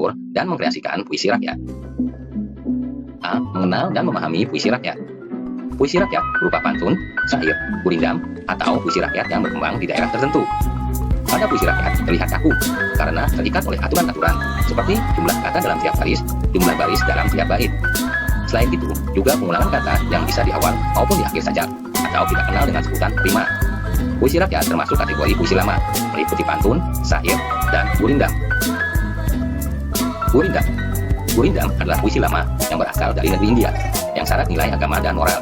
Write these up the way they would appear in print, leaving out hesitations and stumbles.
leluhur dan mengkreasikan puisi rakyat. A. Mengenal dan memahami puisi rakyat. Puisi rakyat berupa pantun, syair, gurindam, atau puisi rakyat yang berkembang di daerah tertentu. Pada puisi rakyat terlihat kaku karena terikat oleh aturan-aturan seperti jumlah kata dalam tiap baris, jumlah baris dalam tiap bait. Selain itu, juga pengulangan kata yang bisa di awal maupun di akhir saja, atau kita kenal dengan sebutan rima. Puisi rakyat termasuk kategori puisi lama, meliputi pantun, syair, dan gurindam. Gurindam. Gurindam adalah puisi lama yang berasal dari negeri India, yang syarat nilai agama dan moral.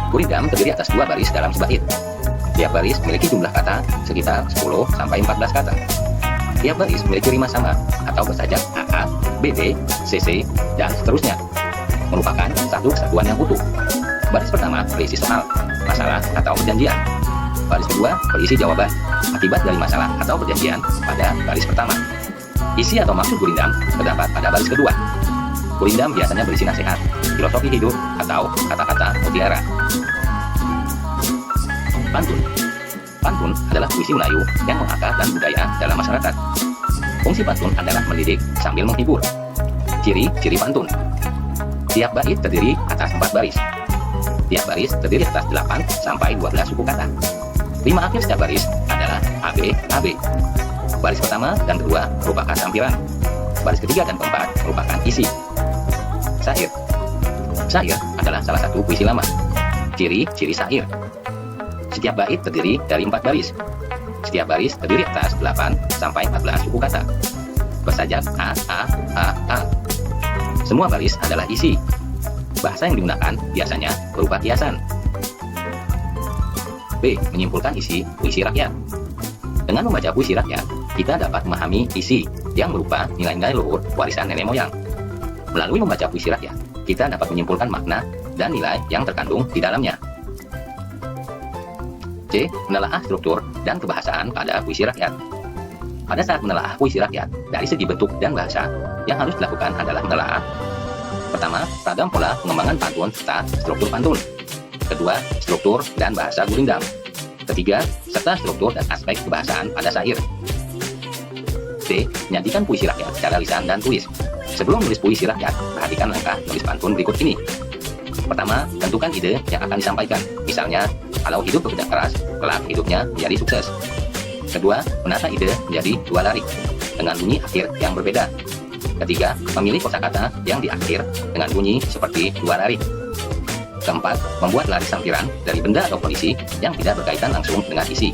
Gurindam terdiri atas 2 baris dalam sebait. Tiap baris memiliki jumlah kata sekitar 10-14 kata. Tiap baris memiliki rima sama atau bersajak AA, BB, CC, dan seterusnya. Merupakan satu kesatuan yang utuh. Baris pertama berisi soal, masalah, atau perjanjian. Baris kedua berisi jawaban akibat dari masalah atau perjanjian pada baris pertama. Isi atau maksud gurindam terdapat pada baris kedua. Gurindam biasanya berisi nasihat, filosofi hidup, atau kata-kata mutiara. Pantun. Pantun adalah puisi Melayu yang mengakar dan budaya dalam masyarakat. Fungsi pantun adalah mendidik sambil menghibur. Ciri-ciri pantun. Tiap bait terdiri atas 4 baris. Tiap baris terdiri atas 8-12 suku kata. Rima akhir setiap baris adalah AB, AB. Baris pertama dan kedua merupakan tampilan. Baris ketiga dan keempat merupakan isi. Syair. Syair adalah salah satu puisi lama. Ciri-ciri syair. Setiap bait terdiri dari 4 baris. Setiap baris terdiri atas 8-14 suku kata. Bersajak A, A, A, A. Semua baris adalah isi. Bahasa yang digunakan biasanya berupa kiasan. B. Menyimpulkan isi puisi rakyat. Dengan membaca puisi rakyat, kita dapat memahami isi yang berupa nilai-nilai luhur warisan nenek moyang. Melalui membaca puisi rakyat, kita dapat menyimpulkan makna dan nilai yang terkandung di dalamnya. C. Menelaah struktur dan kebahasaan pada puisi rakyat. Pada saat menelaah puisi rakyat, dari segi bentuk dan bahasa, yang harus dilakukan adalah menelaah. Pertama, ragam pola pengembangan pantun serta struktur pantun. Kedua, struktur dan bahasa gurindam. Ketiga, serta struktur dan aspek kebahasaan pada syair. D. Menyajikan puisi rakyat secara lisan dan tulis. Sebelum menulis puisi rakyat, perhatikan langkah menulis pantun berikut ini. Pertama, tentukan ide yang akan disampaikan. Misalnya, kalau hidup bekerja keras, kelak hidupnya menjadi sukses. Kedua, menata ide menjadi 2 larik dengan bunyi akhir yang berbeda. Ketiga, memilih kosakata yang di akhir dengan bunyi seperti 2 larik. Keempat, membuat larik sampiran dari benda atau kondisi yang tidak berkaitan langsung dengan isi.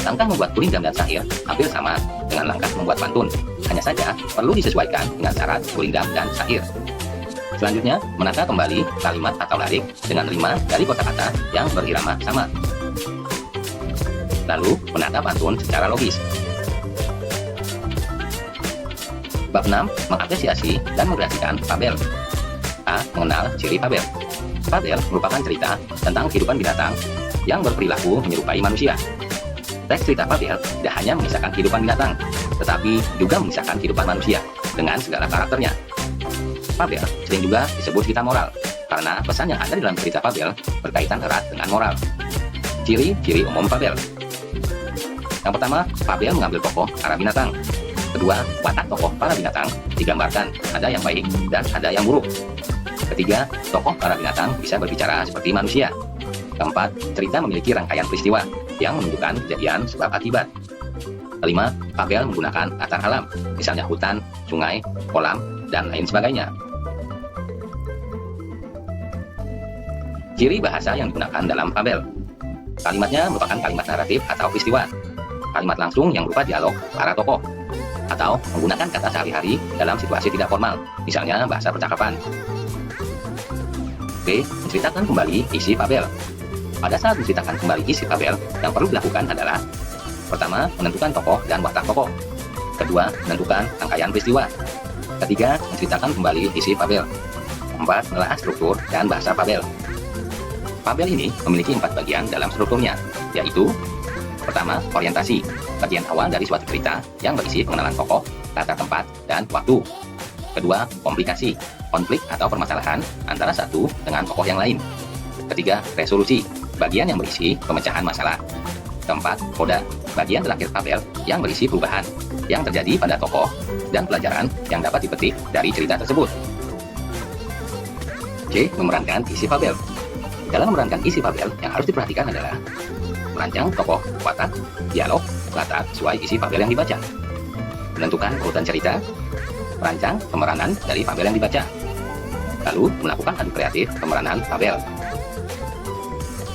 Langkah membuat gurindam dan syair hampir sama dengan langkah membuat pantun. Hanya saja perlu disesuaikan dengan syarat gurindam dan syair. Selanjutnya, menata kembali kalimat atau larik dengan rima dari kosakata yang berirama sama. Lalu, menata pantun secara logis. Bab 6. Mengapresiasi dan mengkreasikan fabel. A. Mengenal ciri fabel. Fabel merupakan cerita tentang kehidupan binatang yang berperilaku menyerupai manusia. Teks cerita fabel tidak hanya mengisahkan kehidupan binatang, tetapi juga mengisahkan kehidupan manusia dengan segala karakternya. Fabel sering juga disebut cerita moral, karena pesan yang ada di dalam cerita fabel berkaitan erat dengan moral. Ciri-ciri umum fabel. Yang pertama, fabel mengambil tokoh para binatang. Kedua, watak tokoh para binatang digambarkan, ada yang baik dan ada yang buruk. Ketiga, tokoh para binatang bisa berbicara seperti manusia. Keempat, cerita memiliki rangkaian peristiwa yang menunjukkan kejadian sebab akibat. Kelima, fabel menggunakan latar alam, misalnya hutan, sungai, kolam, dan lain sebagainya. Ciri bahasa yang digunakan dalam fabel. Kalimatnya merupakan kalimat naratif atau peristiwa. Kalimat langsung yang berupa dialog para tokoh. Atau menggunakan kata sehari-hari dalam situasi tidak formal, misalnya bahasa percakapan. B. Menceritakan kembali isi fabel. Pada saat menceritakan kembali isi fabel, yang perlu dilakukan adalah: pertama, menentukan tokoh dan watak tokoh. Kedua, menentukan rangkaian peristiwa. Ketiga, menceritakan kembali isi fabel. Keempat, menelaah struktur dan bahasa fabel. Fabel ini memiliki 4 bagian dalam strukturnya, yaitu: pertama, orientasi, bagian awal dari suatu cerita yang berisi pengenalan tokoh, latar tempat, dan waktu. Kedua, komplikasi, konflik atau permasalahan antara satu dengan tokoh yang lain. Ketiga, resolusi, bagian yang berisi pemecahan masalah. Keempat, koda, bagian terakhir fabel yang berisi perubahan. yang terjadi pada tokoh dan pelajaran yang dapat dipetik dari cerita tersebut. C. Memerankan isi fabel. Dalam memerankan isi fabel, yang harus diperhatikan adalah merancang tokoh, watak, dialog, latar sesuai isi fabel yang dibaca, menentukan urutan cerita, merancang pemeranan dari fabel yang dibaca, lalu melakukan adu kreatif pemeranan fabel.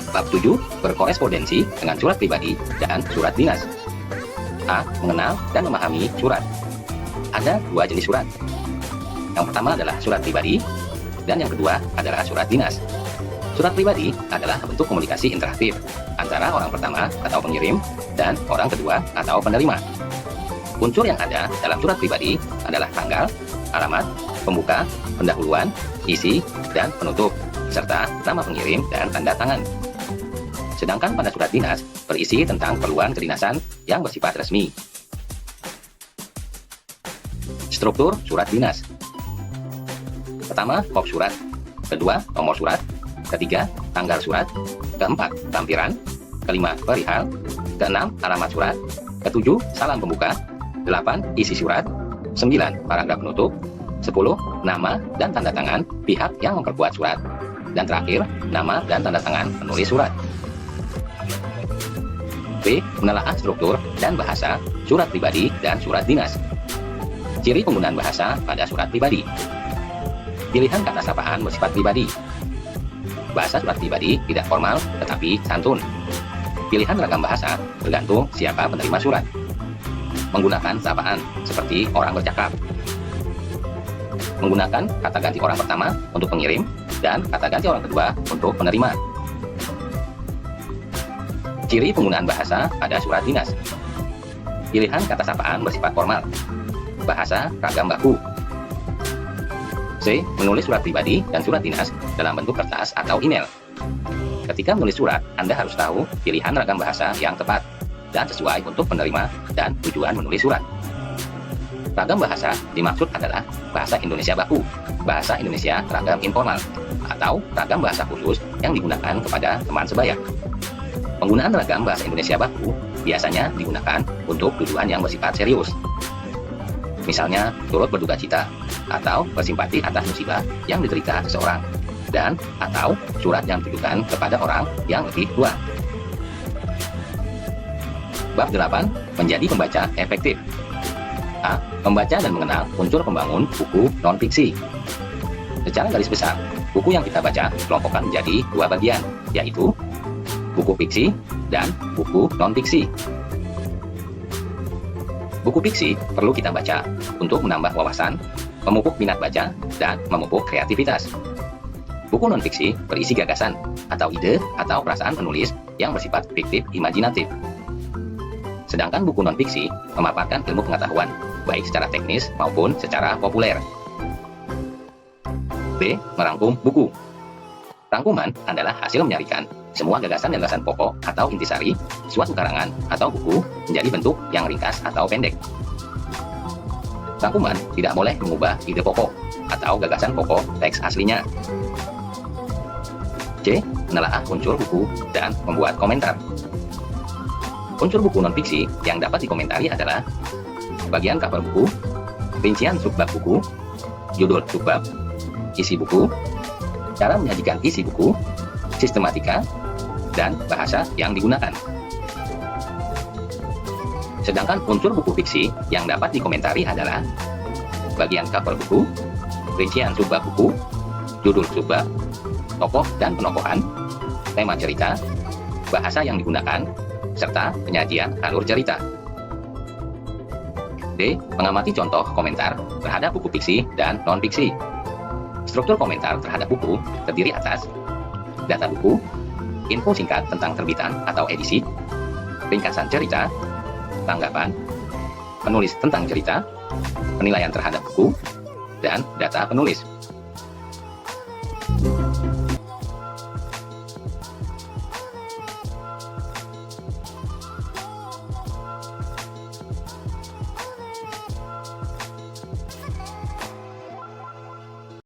Bab 7. Berkorespondensi dengan surat pribadi dan surat dinas. A. Mengenal dan memahami surat. Ada dua jenis surat. Yang pertama adalah surat pribadi, dan yang kedua adalah surat dinas. Surat pribadi adalah bentuk komunikasi interaktif antara orang pertama atau pengirim dan orang kedua atau penerima. Unsur yang ada dalam surat pribadi adalah tanggal, alamat, pembuka, pendahuluan, isi, dan penutup, serta nama pengirim dan tanda tangan. Sedangkan pada surat dinas berisi tentang keperluan kedinasan yang bersifat resmi. Struktur surat dinas. Pertama, kop surat. Kedua, nomor surat. Ketiga, tanggal surat. Keempat, lampiran. Kelima, perihal. Keenam, alamat surat. Ketujuh, salam pembuka. 8, isi surat. 9, paragraf penutup. 10, nama dan tanda tangan pihak yang memperkuat surat. Dan terakhir, nama dan tanda tangan penulis surat. B. Menelaah struktur dan bahasa surat pribadi dan surat dinas. Ciri penggunaan bahasa pada surat pribadi. Pilihan kata sapaan bersifat pribadi. Bahasa surat pribadi tidak formal tetapi santun. Pilihan ragam bahasa tergantung siapa penerima surat. Menggunakan sapaan seperti orang bercakap. Menggunakan kata ganti orang pertama untuk pengirim dan kata ganti orang kedua untuk penerima. Ciri penggunaan bahasa pada surat dinas. Pilihan kata sapaan bersifat formal. Bahasa ragam baku. C. Menulis surat pribadi dan surat dinas dalam bentuk kertas atau email. Ketika menulis surat, Anda harus tahu pilihan ragam bahasa yang tepat dan sesuai untuk penerima dan tujuan menulis surat. Ragam bahasa dimaksud adalah bahasa Indonesia baku, bahasa Indonesia ragam informal, atau ragam bahasa khusus yang digunakan kepada teman sebaya. Penggunaan ragam bahasa Indonesia baku biasanya digunakan untuk tujuan yang bersifat serius. Misalnya, turut berduka cita, atau bersimpati atas musibah yang diderita seseorang, dan atau surat yang ditujukan kepada orang yang lebih tua. Bab 8. Menjadi pembaca efektif. A. Membaca dan mengenal unsur pembangun buku non-fiksi. Secara garis besar, buku yang kita baca kelompokkan menjadi dua bagian, yaitu buku fiksi dan buku non-fiksi. Buku fiksi perlu kita baca untuk menambah wawasan, memupuk minat baca, dan memupuk kreativitas. Buku non-fiksi berisi gagasan atau ide atau perasaan penulis yang bersifat fiktif imajinatif. Sedangkan buku non-fiksi memaparkan ilmu pengetahuan, baik secara teknis maupun secara populer. B. Merangkum buku. Rangkuman adalah hasil menyarikan semua gagasan-gagasan pokok atau intisari suatu karangan atau buku menjadi bentuk yang ringkas atau pendek. Rangkuman tidak boleh mengubah ide pokok atau gagasan pokok teks aslinya. C. Menelaah unsur buku dan membuat komentar. Unsur buku non-fiksi yang dapat dikomentari adalah bagian cover buku, rincian subbab buku, judul subbab, isi buku, cara menyajikan isi buku, sistematika, dan bahasa yang digunakan. Sedangkan unsur buku fiksi yang dapat dikomentari adalah bagian cover buku, rincian subbab buku, judul subbab, tokoh dan penokohan, tema cerita, bahasa yang digunakan, serta penyajian alur cerita. D. Mengamati contoh komentar terhadap buku fiksi dan non-fiksi. Struktur komentar terhadap buku terdiri atas data buku, info singkat tentang terbitan atau edisi, ringkasan cerita, tanggapan, penulis tentang cerita, penilaian terhadap buku, dan data penulis.